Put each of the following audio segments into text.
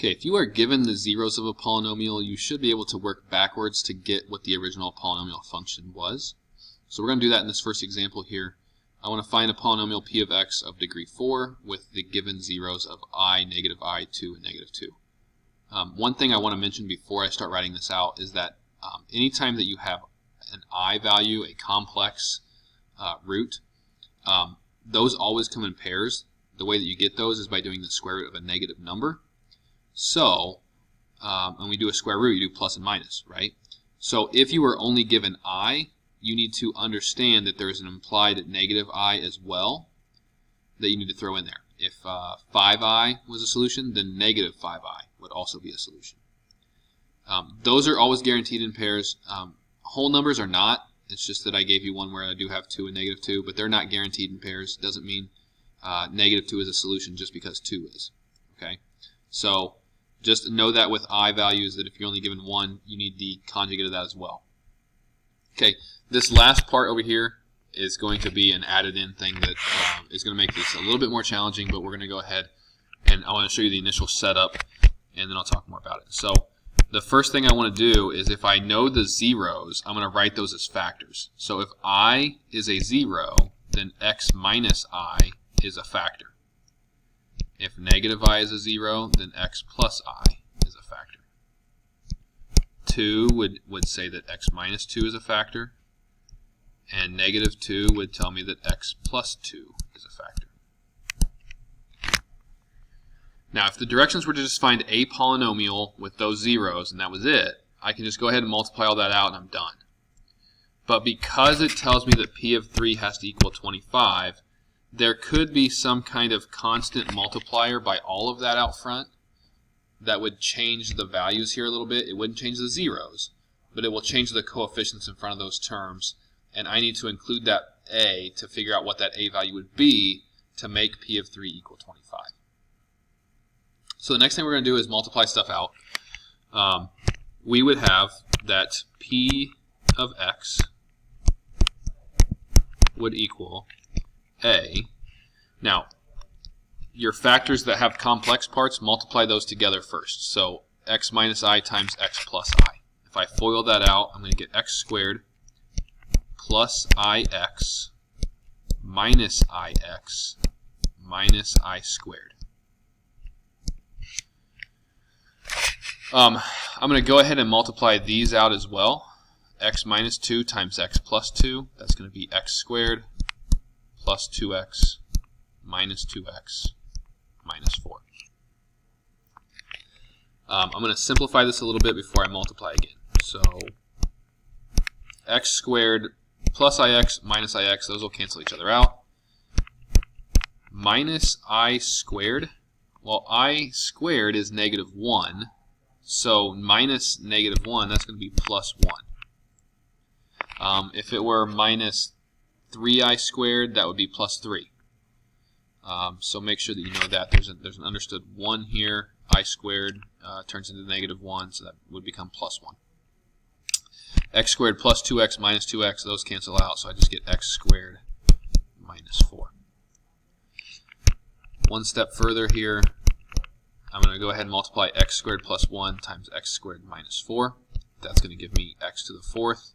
Okay, if you are given the zeros of a polynomial, you should be able to work backwards to get what the original polynomial function was. So we're going to do that in this first example here. I want to find a polynomial p of x of degree 4 with the given zeros of I, negative I, 2, and negative 2. One thing I want to mention before I start writing this out is that anytime that you have an I value, a complex root, those always come in pairs. The way that you get those is by doing the square root of a negative number. So, when we do a square root, you do plus and minus, right? So if you were only given I, you need to understand that there is an implied negative I as well that you need to throw in there. If 5i was a solution, then negative 5i would also be a solution. Those are always guaranteed in pairs. Whole numbers are not. It's just that I gave you one where I do have 2 and negative 2, but they're not guaranteed in pairs. Doesn't mean negative 2 is a solution just because 2 is. Okay? So just know that with I values that if you're only given one, you need the conjugate of that as well. Okay, this last part over here is going to be an added in thing that is going to make this a little bit more challenging, but we're going to go ahead and I want to show you the initial setup and then I'll talk more about it. So the first thing I want to do is if I know the zeros, I'm going to write those as factors. So if I is a 0, then x minus I is a factor. If negative I is a 0, then x plus I is a factor. 2 would say that x minus 2 is a factor. And negative 2 would tell me that x plus 2 is a factor. Now, if the directions were to just find a polynomial with those zeros and that was it, I can just go ahead and multiply all that out and I'm done. But because it tells me that p of 3 has to equal 25, there could be some kind of constant multiplier by all of that out front that would change the values here a little bit. It wouldn't change the zeros, but it will change the coefficients in front of those terms. And I need to include that a to figure out what that a value would be to make p of 3 equal 25. So the next thing we're going to do is multiply stuff out. We would have that p of x would equal a. Now, your factors that have complex parts, multiply those together first. So x minus I times x plus I. If I FOIL that out, I'm going to get x squared plus ix minus ix minus I squared. I'm going to go ahead and multiply these out as well. X minus 2 times x plus 2, that's going to be x squared plus 2x minus 2x minus 4. I'm going to simplify this a little bit before I multiply again. So x squared plus ix minus ix, those will cancel each other out. Minus I squared, well, I squared is negative 1, so minus negative 1, that's going to be plus 1. If it were minus 3i squared, that would be plus 3. So make sure that you know that. There's an understood 1 here. I squared turns into negative 1, so that would become plus 1. X squared plus 2x minus 2x, those cancel out, so I just get x squared minus 4. One step further here, I'm going to go ahead and multiply x squared plus 1 times x squared minus 4. That's going to give me x to the 4th.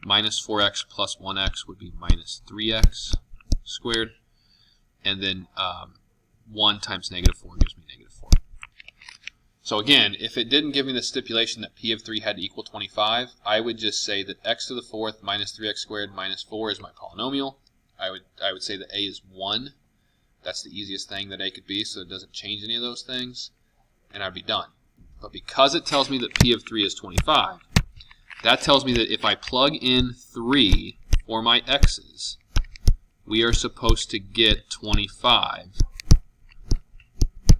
Minus 4x plus 1x would be minus 3x squared. And then 1 times negative 4 gives me negative 4. So again, if it didn't give me the stipulation that p of 3 had to equal 25, I would just say that x to the 4th minus 3x squared minus 4 is my polynomial. I would say that a is 1. That's the easiest thing that a could be, so it doesn't change any of those things, and I'd be done. But because it tells me that p of 3 is 25, that tells me that if I plug in 3 for my x's, we are supposed to get 25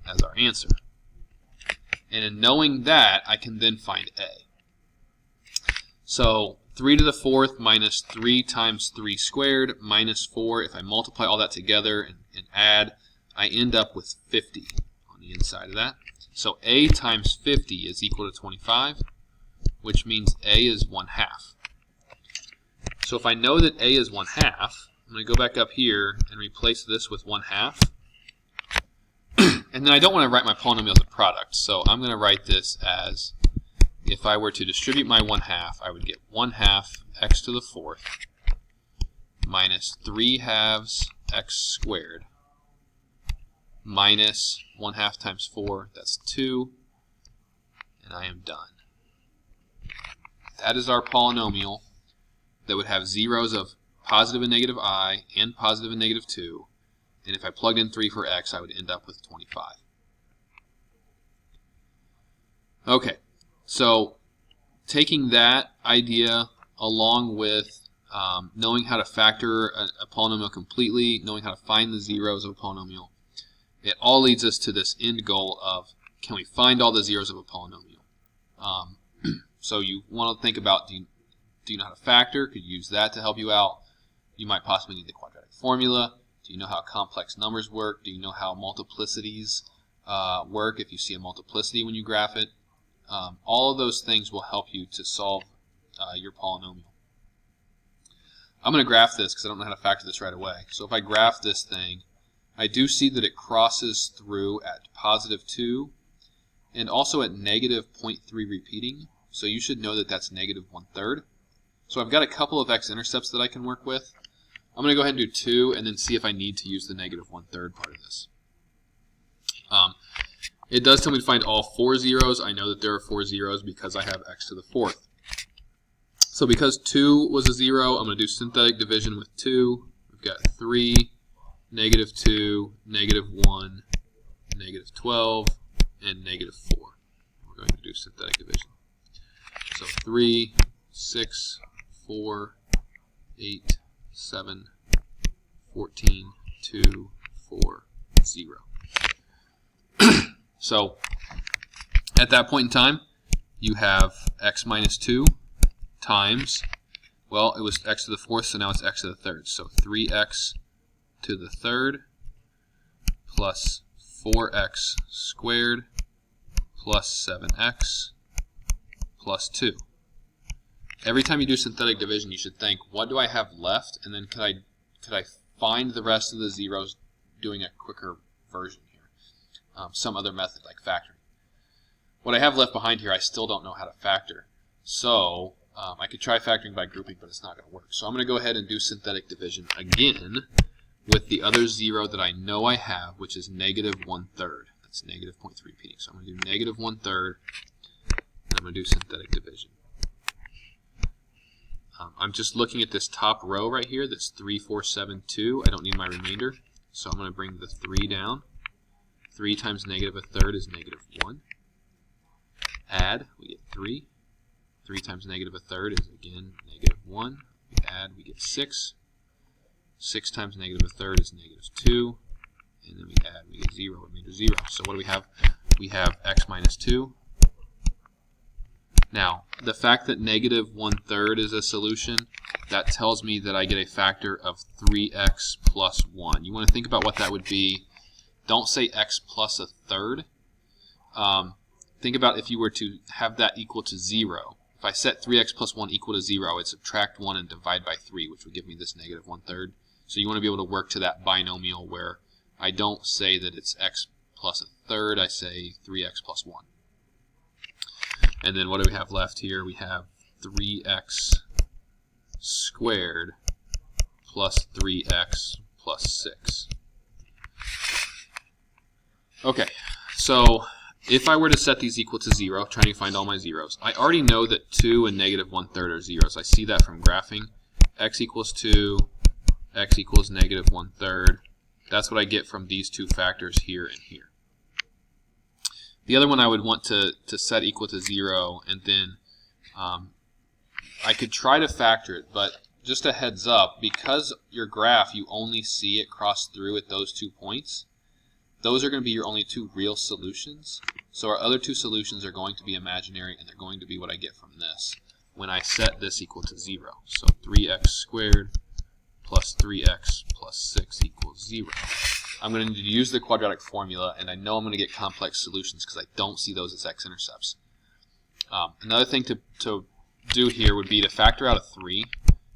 as our answer. And in knowing that, I can then find a. So 3 to the 4th minus 3 times 3 squared minus 4. If I multiply all that together and add, I end up with 50 on the inside of that. So a times 50 is equal to 25, which means a is 1/2. So if I know that a is 1/2, I'm going to go back up here and replace this with 1/2. And then I don't want to write my polynomial as a product, so I'm going to write this as, if I were to distribute my 1/2, I would get 1/2 x to the 4th minus 3/2 x squared minus 1/2 times 4, that's 2, and I am done. That is our polynomial that would have zeros of positive and negative I and positive and negative 2. And if I plugged in 3 for x, I would end up with 25. Okay, so taking that idea along with knowing how to factor a polynomial completely, knowing how to find the zeros of a polynomial, it all leads us to this end goal of, can we find all the zeros of a polynomial? So you want to think about, do you know how to factor? Could you use that to help you out? You might possibly need the quadratic formula. Do you know how complex numbers work? Do you know how multiplicities work if you see a multiplicity when you graph it? All of those things will help you to solve your polynomial. I'm going to graph this because I don't know how to factor this right away. So if I graph this thing, I do see that it crosses through at positive 2 and also at negative 0.3 repeating. So you should know that that's negative 1/3. So I've got a couple of x-intercepts that I can work with. I'm going to go ahead and do 2 and then see if I need to use the negative 1/3 part of this. It does tell me to find all 4 zeros. I know that there are 4 zeros because I have x to the 4th. So because 2 was a 0, I'm going to do synthetic division with 2. We've got 3, negative 2, negative 1, negative 12, and negative 4. We're going to do synthetic division. So 3, 6, 4, 8, 7, 14, 2, 4, 0. So at that point in time, you have x minus 2 times, well, it was x to the 4th, so now it's x to the 3rd. So 3x to the 3rd plus 4x squared plus 7x plus 2. Every time you do synthetic division, you should think, what do I have left? And then could I find the rest of the zeros doing a quicker version here? Some other method like factoring. What I have left behind here, I still don't know how to factor. So I could try factoring by grouping, but it's not going to work. So I'm going to go ahead and do synthetic division again with the other 0 that I know I have, which is negative 1/3. That's negative 0.3 repeating. So I'm going to do negative 1/3, and I'm going to do synthetic division. I'm just looking at this top row right here, that's 3, 4, 7, 2. I don't need my remainder, so I'm going to bring the 3 down. 3 times negative 1/3 is negative 1. Add, we get 3. 3 times negative 1/3 is again negative 1. We add, we get 6. 6 times negative 1/3 is negative 2. And then we add, we get 0, remainder 0. So what do we have? We have x minus 2. Now, the fact that negative 1/3 is a solution, that tells me that I get a factor of 3x plus 1. You want to think about what that would be. Don't say x plus 1/3. Think about if you were to have that equal to 0. If I set 3x plus 1 equal to 0, I'd subtract 1 and divide by 3, which would give me this negative 1/3. So you want to be able to work to that binomial where I don't say that it's x plus 1/3, I say 3x plus 1. And then what do we have left here? We have 3x squared plus 3x plus 6. Okay, so if I were to set these equal to 0, trying to find all my zeros, I already know that 2 and negative 1/3 are zeros. I see that from graphing. X equals 2, x equals negative 1/3. That's what I get from these two factors here and here. The other one I would want to set equal to 0, and then I could try to factor it, but just a heads up, because your graph, you only see it cross through at those 2 points, those are going to be your only 2 real solutions. So our other 2 solutions are going to be imaginary, and they're going to be what I get from this when I set this equal to 0. So 3x squared plus 3x plus 6 equals 0. I'm going to need to use the quadratic formula, and I know I'm going to get complex solutions because I don't see those as x-intercepts. Another thing to do here would be to factor out a 3.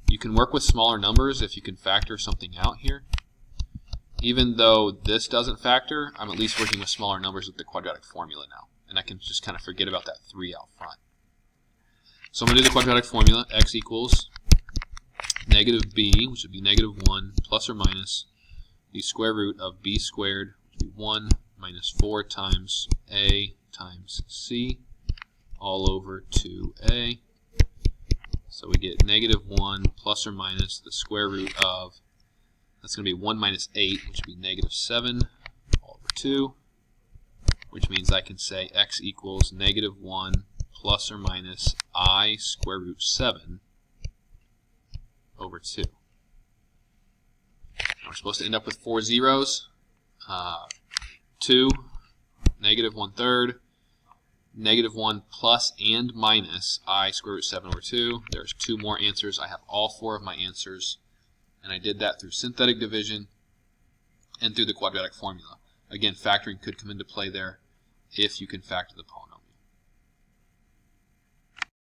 You can work with smaller numbers if you can factor something out here. even though this doesn't factor, I'm at least working with smaller numbers with the quadratic formula now. And I can just kind of forget about that 3 out front. So I'm going to do the quadratic formula. X equals negative b, which would be negative 1, plus or minus the square root of b squared, which would be 1 minus 4 times a times c, all over 2a. So we get negative 1 plus or minus the square root of, that's going to be 1 minus 8, which would be negative 7, all over 2, which means I can say x equals negative 1 plus or minus I square root 7 over 2. Now we're supposed to end up with 4 zeros. 2, negative 1/3, negative 1 plus and minus I square root 7 over 2. There's 2 more answers. I have all 4 of my answers. And I did that through synthetic division and through the quadratic formula. Again, factoring could come into play there if you can factor the polynomial.